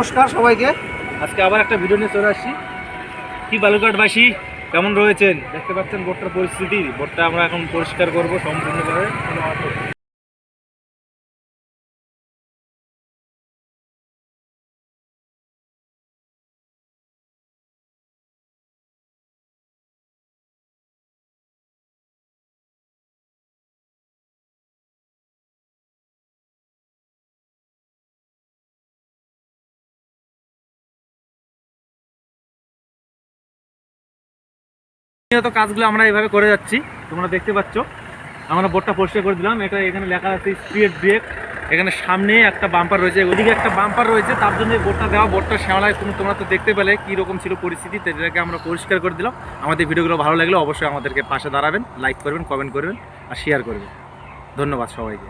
নমস্কার সবাইকে। আজকে আবার একটা ভিডিও নিয়ে চলে আসছি। কি বালুরঘাটবাসী কেমন রয়েছেন? দেখতে পাচ্ছেন বোটটার পরিস্থিতি। বোটটা আমরা এখন পরিষ্কার করব সম্পূর্ণভাবে। তো কাজগুলো আমরা এইভাবে করে যাচ্ছি, তোমরা দেখতে পাচ্ছ। আমরা বোটটা পরিষ্কার করে দিলাম। এটা এখানে লেখা আছে স্পিড ব্রেক। এখানে সামনে একটা বাম্পার রয়েছে, ওদিকে একটা বাম্পার রয়েছে, তার জন্য বোটটা দেওয়া। বোটটা শ্যাওলায় তোমরা তো দেখতে পেলে কীরকম ছিল পরিস্থিতি। এটাকে আমরা পরিষ্কার করে দিলাম। আমাদের ভিডিওগুলো ভালো লাগলে অবশ্যই আমাদেরকে পাশে দাঁড়াবেন, লাইক করবেন, কমেন্ট করবেন আর শেয়ার করবেন। ধন্যবাদ সবাইকে।